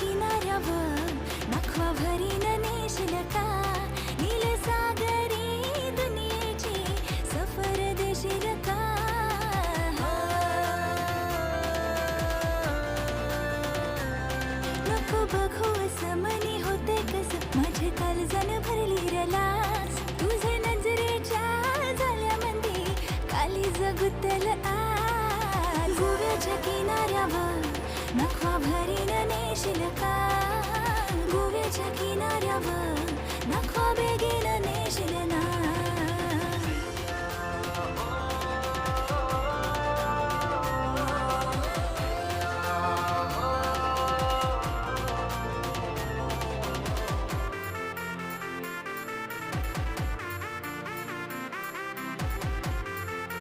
किनाऱ्यावर नखवा भरीन नेशील का नीलसागरी दुनियेची सफर देशील का नको बघू असं मनी होते कसं माझे काळजान भरली रलास तुझे नजरेच्या झाल्यामंदी काली जगुतल आज गोव्याच्या किनाऱ्यावर नखवा भरीन नेशील का गोव्याच्या किनाऱ्यावर नखवा बेगीन